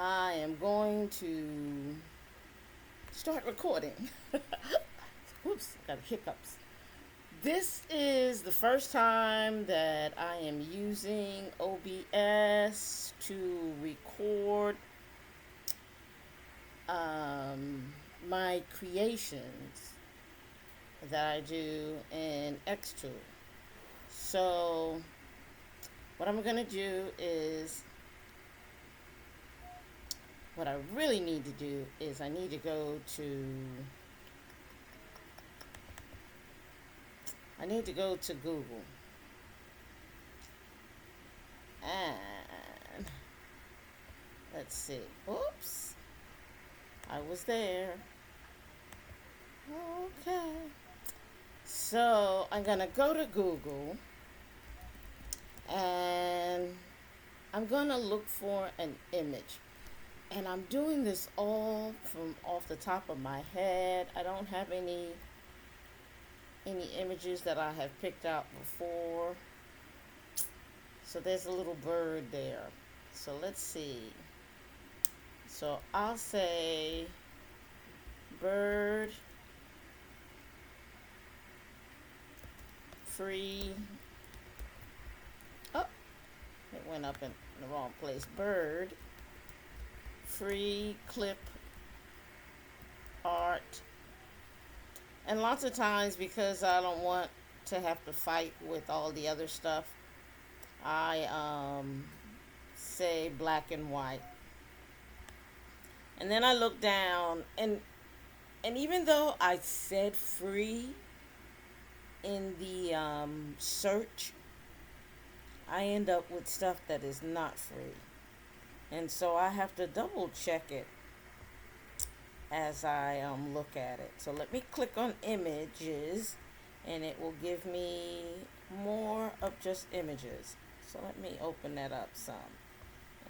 I am going to start recording. Oops, got hiccups. This is the first time that I am using OBS to record my creations that I do in Xtool. So, what I'm going to do is what I really need to do is I need to go to Google and let's see. Oops. I was there. Okay. So I'm going to go to Google and I'm going to look for an image. And I'm doing this all from off the top of my head. I don't have any images that I have picked out before. So there's a little bird there. So let's see. So I'll say bird free. Oh, it went up in the wrong place. Bird free clip art. And lots of times, because I don't want to have to fight with all the other stuff, I say black and white. And then I look down, and even though I said free in the search, I end up with stuff that is not free. And so I have to double check it as I look at it. So let me click on images and it will give me more of just images. So let me open that up some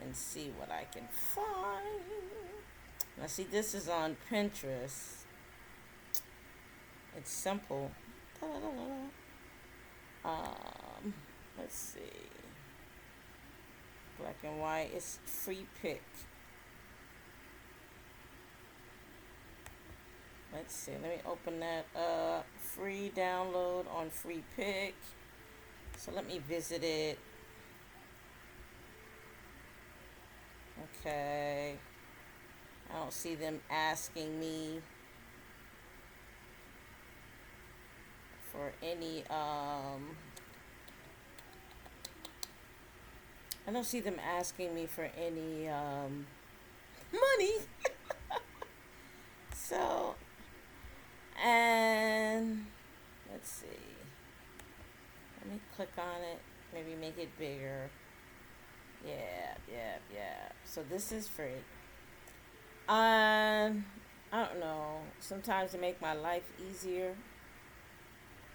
and see what I can find. Now see, this is on Pinterest. It's simple. Let's see. Black and white. It's free pick. Let's see. Let me open that up. Free download on free pick. So let me visit it. Okay. I don't see them asking me for any I don't see them asking me for any money. So, and let's see. Let me click on it. Maybe make it bigger. Yeah. So this is free. I don't know. Sometimes to make my life easier,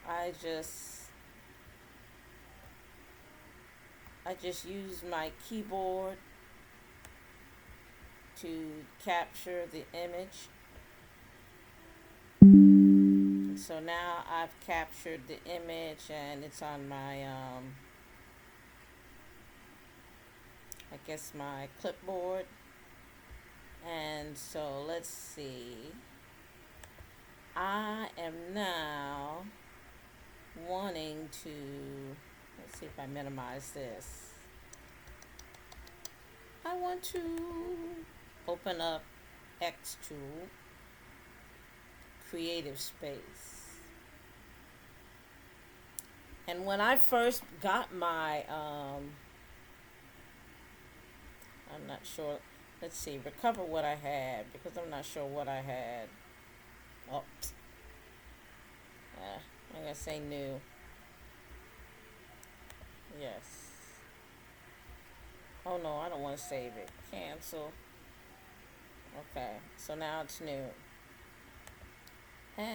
I just use my keyboard to capture the image. So now I've captured the image and it's on my I guess my clipboard. And so let's see. I am now wanting to, let's see if I minimize this. I want to open up Xtool Creative Space. And when I first got my, I'm not sure. Let's see, recover what I had, because I'm not sure what I had. Oh, I'm going to say new. Yes. Oh no, I don't want to save it. Cancel. Okay, so now it's new. And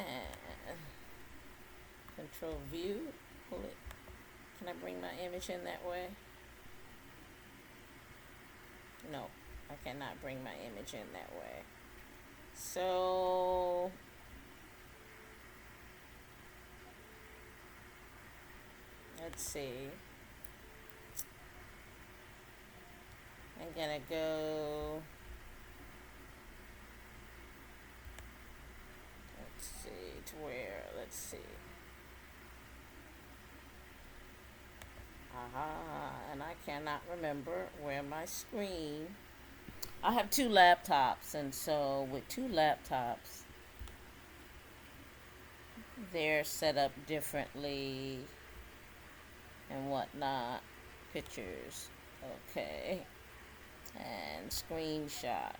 control view. Pull it. Can I bring my image in that way? No, I cannot bring my image in that way. So let's see. I'm gonna go Let's see. And I cannot remember where my screen. I have two laptops, and so with two laptops, they're set up differently and whatnot. Pictures. Okay. And screenshot.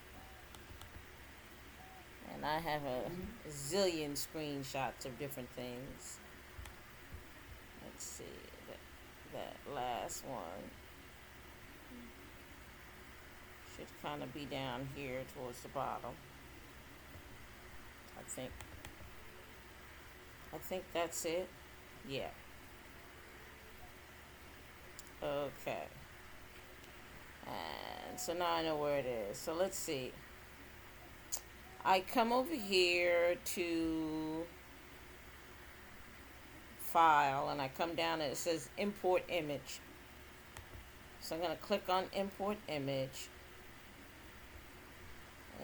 And I have a zillion screenshots of different things. Let's see. That last one should kind of be down here towards the bottom. I think that's it. Yeah. Okay. And so now I know where it is. So let's see. I come over here to File, and I come down and it says Import Image. So I'm going to click on Import Image.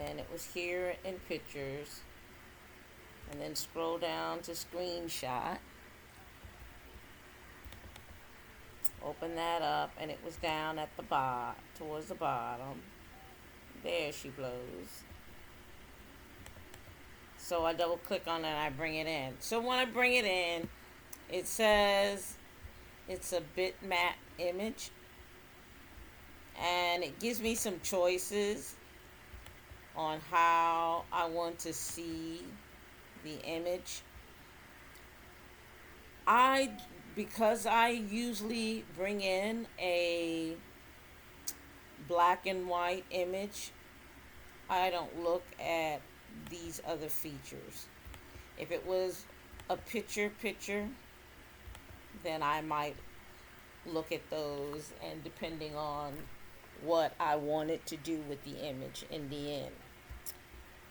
And it was here in Pictures. And then scroll down to Screenshot. Open that up, and it was down at the bottom, towards the bottom. There she blows. So I double click on it and I bring it in. So when I bring it in, it says it's a bitmap image. And it gives me some choices on how I want to see the image. Because I usually bring in a black and white image, I don't look at these other features. If it was a picture, then I might look at those, and depending on what I wanted to do with the image in the end.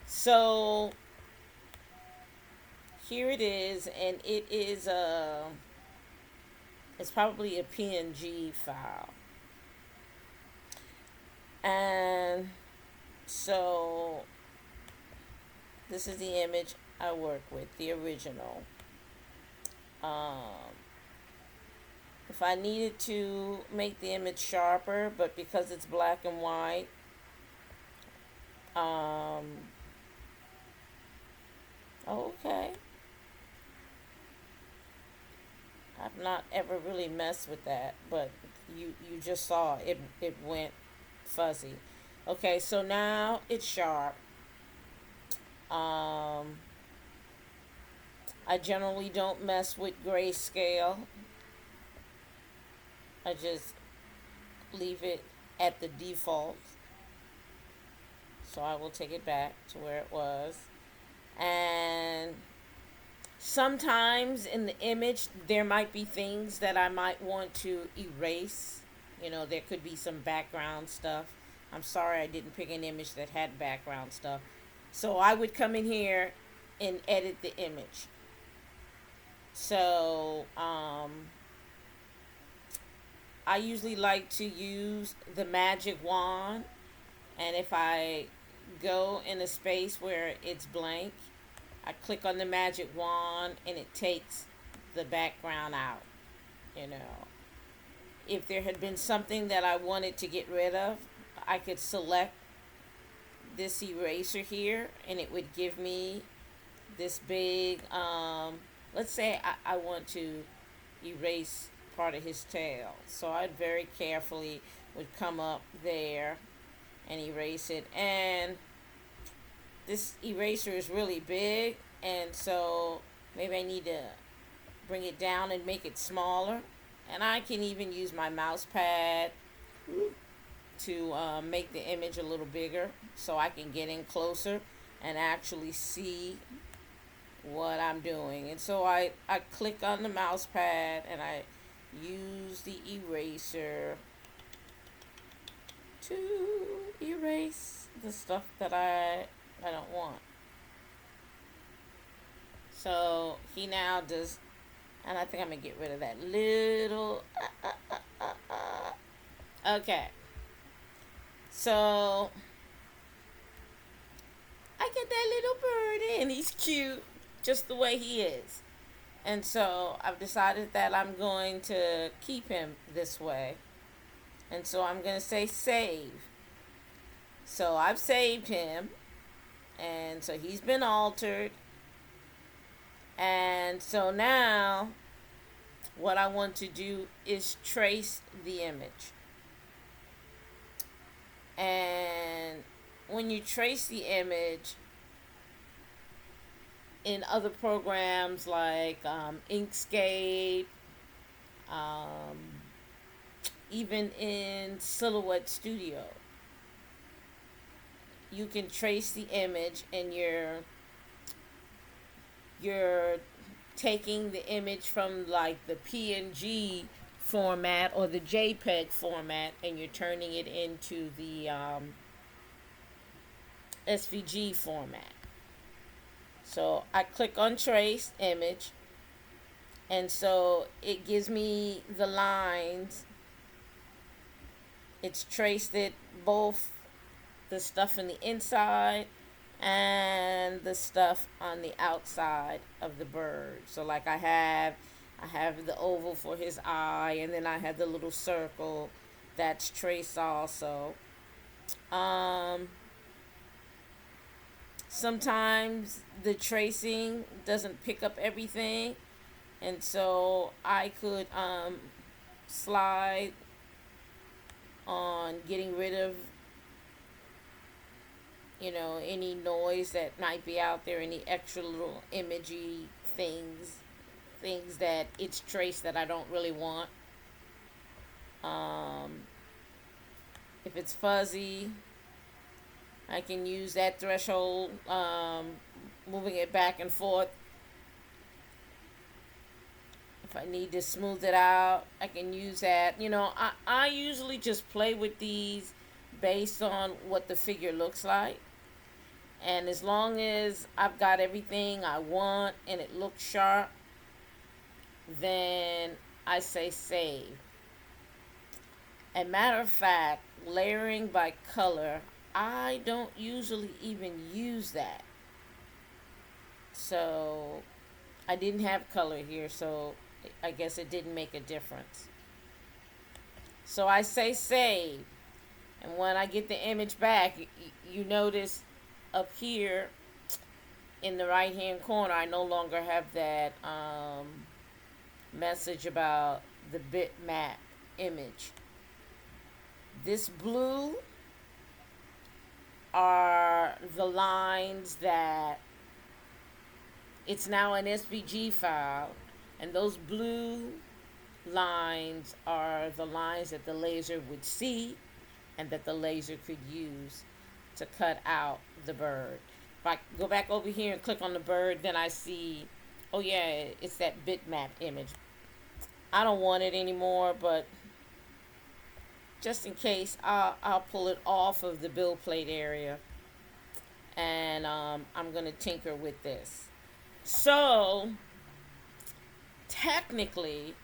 So here it is, and it is it's probably a PNG file. And so this is the image I work with, the original. If I needed to make the image sharper, but because it's black and white, okay. I've not ever really messed with that, but you just saw it went fuzzy. Okay, so now it's sharp. I generally don't mess with grayscale. I just leave it at the default. So I will take it back to where it was. And sometimes in the image, there might be things that I might want to erase. You know, there could be some background stuff. I'm sorry I didn't pick an image that had background stuff. So I would come in here and edit the image. So I usually like to use the magic wand. And if I go in a space where it's blank, I click on the magic wand and it takes the background out. You know, if there had been something that I wanted to get rid of, I could select this eraser here and it would give me this big, let's say I want to erase part of his tail. So I very carefully would come up there and erase it. And this eraser is really big, and so maybe I need to bring it down and make it smaller. And I can even use my mouse pad to make the image a little bigger so I can get in closer and actually see what I'm doing. And so I click on the mouse pad and I use the eraser to erase the stuff that I don't want. So he now does, and I think I'm going to get rid of that little, okay. So I get that little bird and he's cute just the way he is. And so I've decided that I'm going to keep him this way. And so I'm going to say save. So I've saved him. And so he's been altered. And so now what I want to do is trace the image. And when you trace the image in other programs like Inkscape, um, even in Silhouette Studio, you can trace the image, and you're taking the image from like the PNG format or the JPEG format, and you're turning it into the SVG format. So I click on trace image, and so it gives me the lines. It's traced it, both the stuff in the inside and the stuff on the outside of the bird. So like I have the oval for his eye, and then I have the little circle that's traced also. Um, Sometimes the tracing doesn't pick up everything, and so I could slide on getting rid of any noise that might be out there, any extra little imagey things that it's traced that I don't really want. Um, if it's fuzzy, I can use that threshold, moving it back and forth. If I need to smooth it out, I can use that. I usually just play with these based on what the figure looks like. And as long as I've got everything I want and it looks sharp, then I say save. And matter of fact, layering by color, I don't usually even use that. So I didn't have color here, so I guess it didn't make a difference. So I say save. And when I get the image back, you notice up here in the right hand corner, I no longer have that message about the bitmap image. This blue are the lines that it's now an SVG file, and those blue lines are the lines that the laser would see and that the laser could use to cut out the bird. If I go back over here and click on the bird, then I see, oh yeah, it's that bitmap image. I don't want it anymore, but just in case, I'll pull it off of the build plate area, and I'm going to tinker with this. So, technically,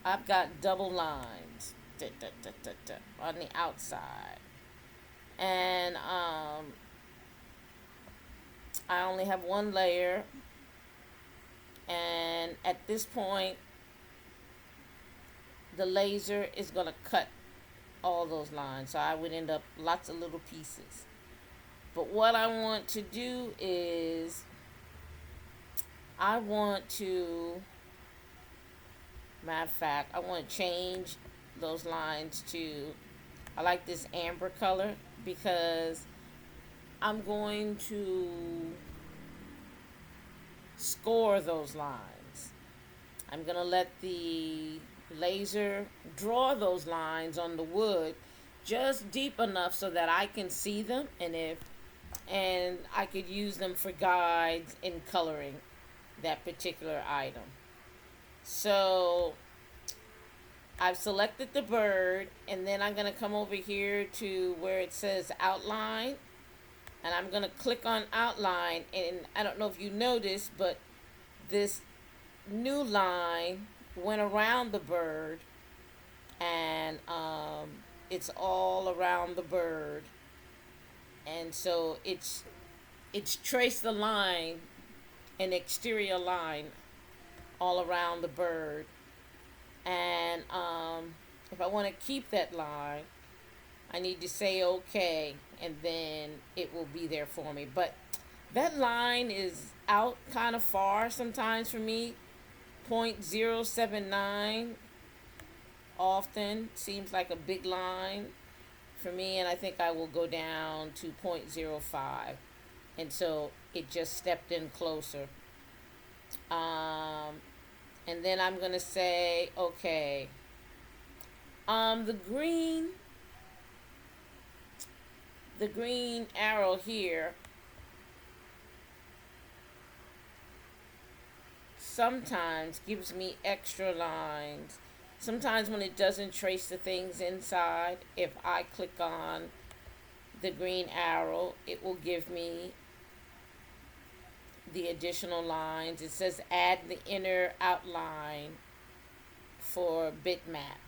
I've got double lines on the outside. And I only have one layer. And at this point, the laser is going to cut all those lines. So I would end up lots of little pieces. But what I want to do is I want to, matter of fact, I want to change those lines to, I like this amber color because I'm going to score those lines. I'm going to let the laser draw those lines on the wood just deep enough so that I can see them, and I could use them for guides in coloring that particular item. So I've selected the bird, and then I'm going to come over here to where it says outline, and I'm going to click on outline. And I don't know if you noticed, but this new line went around the bird, and it's all around the bird, and so it's traced the line an exterior line all around the bird. And if I want to keep that line, I need to say okay, and then it will be there for me. But that line is out kind of far sometimes for me. 0.079 often seems like a big line for me, and I think I will go down to 0.05. And so it just stepped in closer. Um, and then I'm going to say, okay, the green arrow here sometimes gives me extra lines. Sometimes when it doesn't trace the things inside, if I click on the green arrow, it will give me the additional lines. It says add the inner outline for bitmap,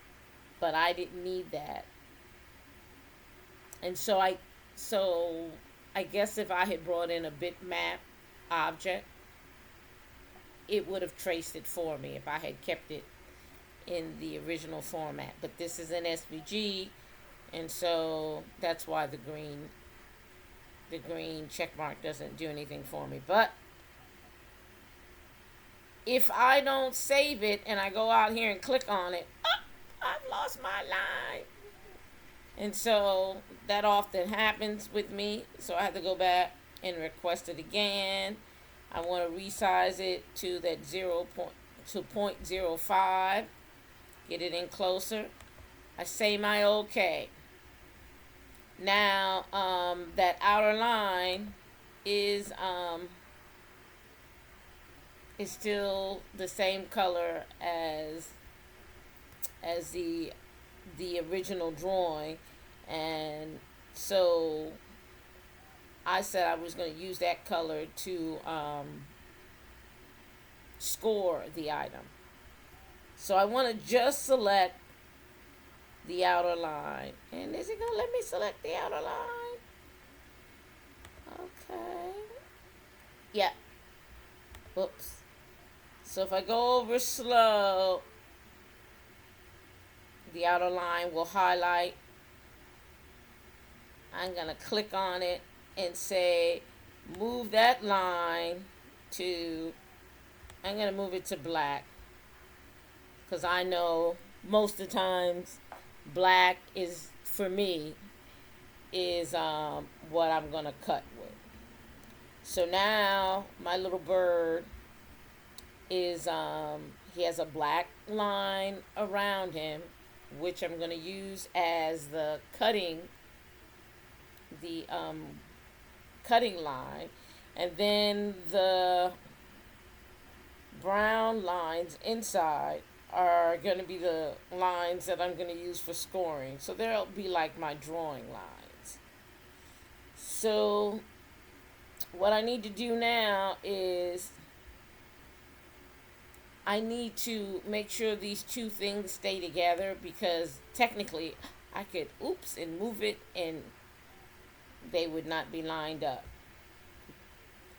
but I didn't need that. And so I guess if I had brought in a bitmap object, it would have traced it for me if I had kept it in the original format. But this is an SVG, and so that's why the green check mark doesn't do anything for me. But if I don't save it and I go out here and click on it, oh, I've lost my line. And so that often happens with me. So I have to go back and request it again. I want to resize it to that 0.05. Get it in closer. I say my okay. Now that outer line is still the same color as the original drawing, and so I said I was going to use that color to score the item. So I want to just select the outer line. And is it going to let me select the outer line? Okay. Yeah. Whoops. So if I go over slow, the outer line will highlight. I'm going to click on it and say move that line to, I'm going to move it to black, because I know most of the times black is, for me, is what I'm going to cut with. So now my little bird is, he has a black line around him, which I'm going to use as the cutting line, and then the brown lines inside are going to be the lines that I'm going to use for scoring. So they'll be like my drawing lines. So what I need to do now is I need to make sure these two things stay together, because technically I could oops and move it and they would not be lined up.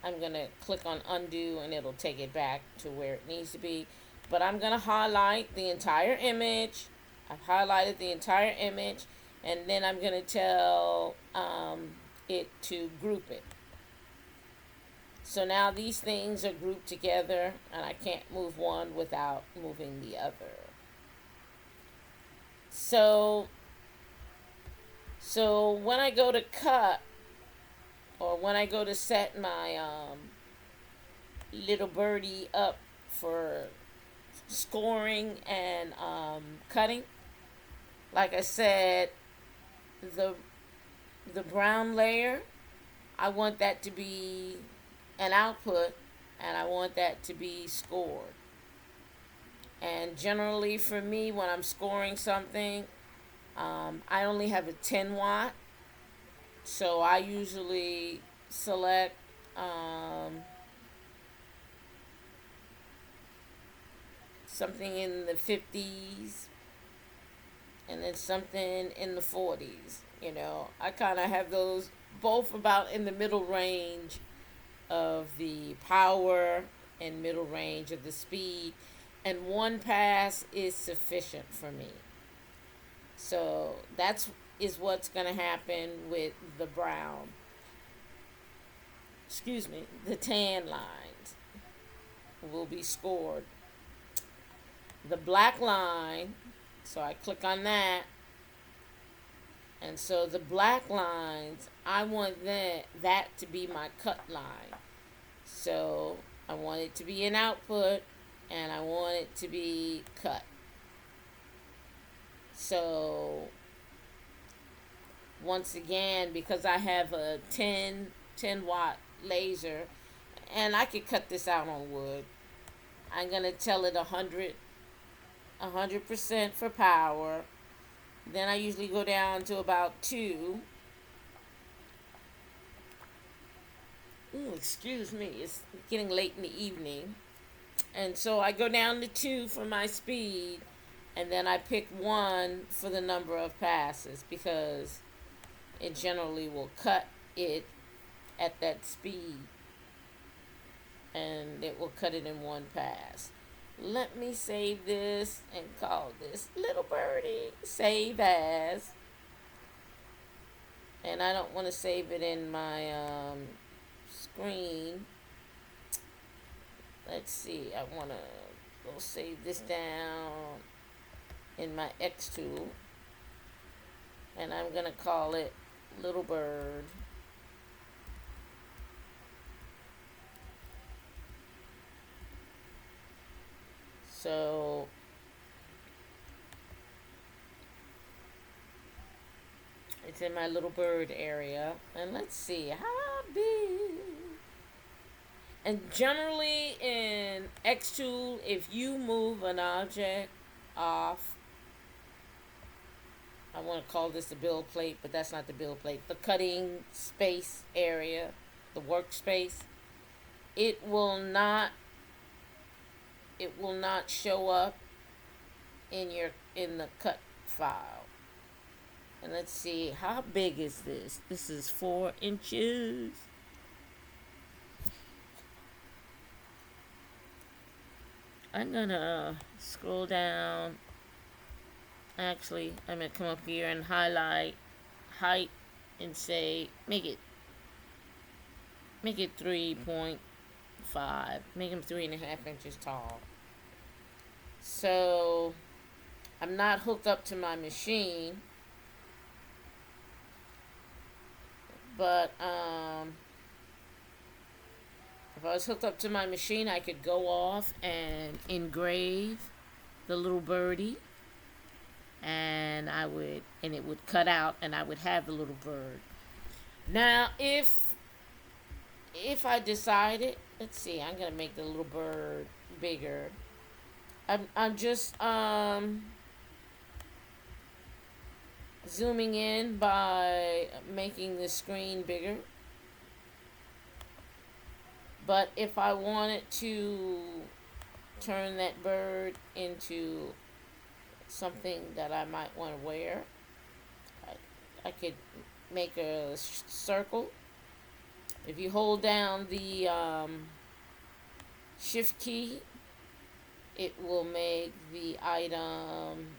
I'm going to click on undo and it'll take it back to where it needs to be. But I'm going to highlight the entire image. I've highlighted the entire image, and then I'm going to tell it to group it. So now these things are grouped together, and I can't move one without moving the other. So when I go to cut, or when I go to set my little birdie up for scoring and cutting, like I said, the brown layer, I want that to be an output, and I want that to be scored. And generally for me, when I'm scoring something, I only have a 10 watt, so I usually select something in the 50s and then something in the 40s. You know, I kind of have those both about in the middle range of the power and middle range of the speed, and one pass is sufficient for me. So that's is what's going to happen with the brown. Excuse me, the tan lines will be scored. The black line, so I click on that, and so the black lines, I want that to be my cut line. So I want it to be an output, and I want it to be cut. So once again, because I have a 10 watt laser, and I could cut this out on wood, I'm going to tell it 100% for power. Then I usually go down to about 2. Ooh, excuse me, it's getting late in the evening. And so I go down to 2 for my speed, and then I pick 1 for the number of passes, because it generally will cut it at that speed, and it will cut it in 1 pass. Let me save this and call this Little Birdie Save As. And I don't want to save it in my screen. Let's see, I want to go save this down in my Xtool. And I'm going to call it Little Bird. So it's in my Little Bird area. And let's see, how big? And generally in Xtool, if you move an object off, I want to call this the build plate, but that's not the build plate, the cutting space area, the workspace, it will not show up in the cut file. And let's see, how big is this? This is 4 inches. I'm gonna scroll down. Actually, I'm gonna come up here and highlight height and say make it 3.5. Make them 3.5 inches tall. So I'm not hooked up to my machine, but if I was hooked up to my machine, I could go off and engrave the little birdie, and it would cut out, and I would have the little bird. Now, if I decided, let's see, I'm gonna make the little bird bigger. I'm just zooming in by making the screen bigger. But if I wanted to turn that bird into something that I might want to wear, I could make a circle. If you hold down the shift key, it will make the item,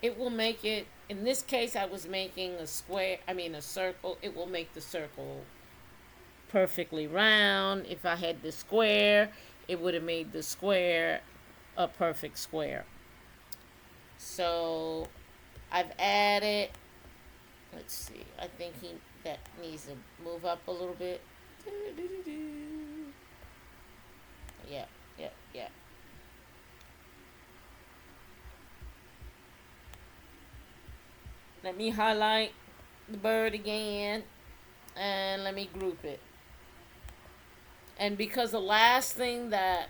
it will make it, in this case I was making a circle. It will make the circle perfectly round. If I had the square, it would have made the square a perfect square. So I've added, let's see, I think that needs to move up a little bit. Yeah. Let me highlight the bird again, and let me group it. And because the last layer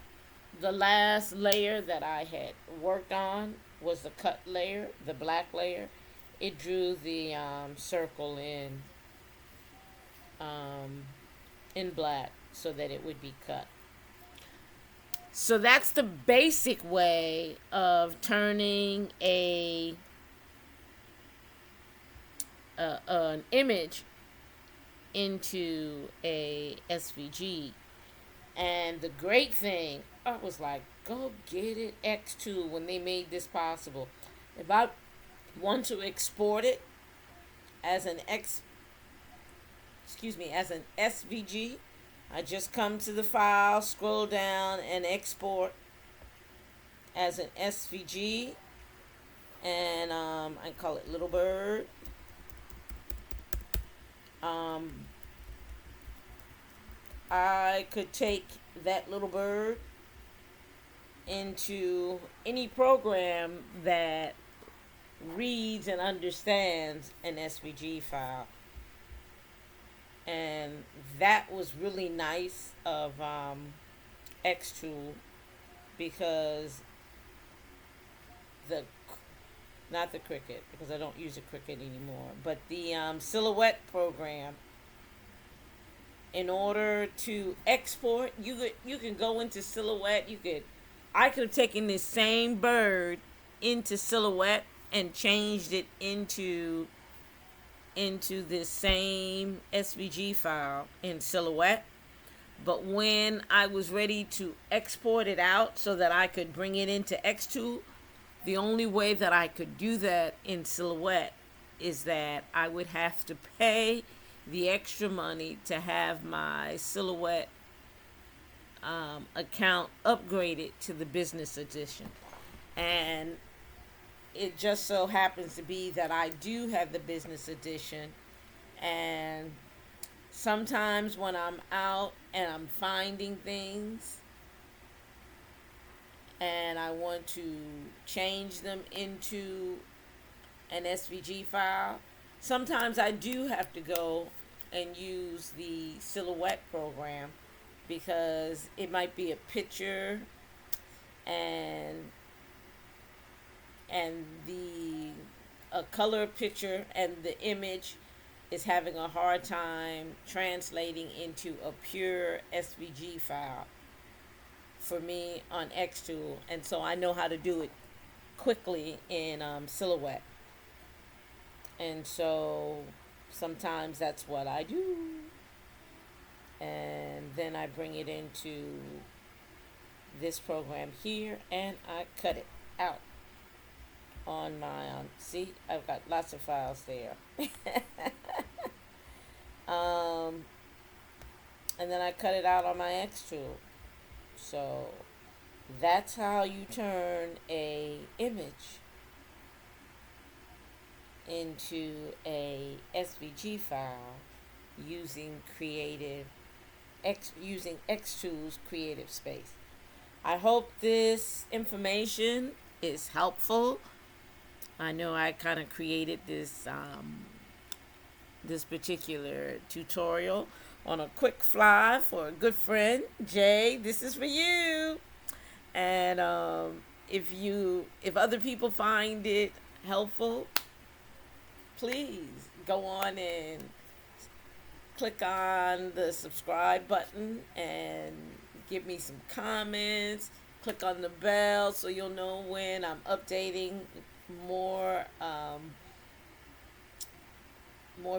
that I had worked on was the cut layer, the black layer, it drew the circle in black so that it would be cut. So that's the basic way of turning an image into a SVG. And the great thing, I was like, go get it Xtool when they made this possible. If I want to export it as an as an SVG, I just come to the file, scroll down, and export as an SVG, and I call it Little Bird. Um, I could take that Little Bird into any program that reads and understands an SVG file. And that was really nice of Xtool, because the not the Cricut, because I don't use a Cricut anymore, but the Silhouette program. In order to export, you can go into Silhouette. I could have taken this same bird into Silhouette and changed it into this same SVG file in Silhouette. But when I was ready to export it out so that I could bring it into Xtool, the only way that I could do that in Silhouette is that I would have to pay the extra money to have my Silhouette account upgraded to the business edition. And it just so happens to be that I do have the business edition. And sometimes when I'm out and I'm finding things and I want to change them into an SVG file, sometimes I do have to go and use the Silhouette program, because it might be a picture and the a color picture, and the image is having a hard time translating into a pure SVG file for me on Xtool, and so I know how to do it quickly in Silhouette. And so sometimes that's what I do. And then I bring it into this program here and I cut it out on my, see, I've got lots of files there. And then I cut it out on my Xtool. So that's how you turn a image into a SVG file using using Xtool's Creative Space. I hope this information is helpful. I know I kind of created this particular tutorial on a quick fly for a good friend, Jay. This is for you. And if other people find it helpful, please go on and click on the subscribe button and give me some comments. Click on the bell so you'll know when I'm updating more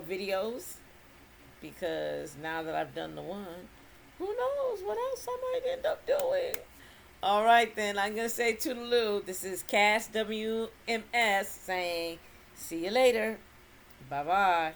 videos, because now that I've done the one, who knows what else I might end up doing. All right, then, I'm going to say toodaloo. This is Cass WMS saying see you later. Bye-bye.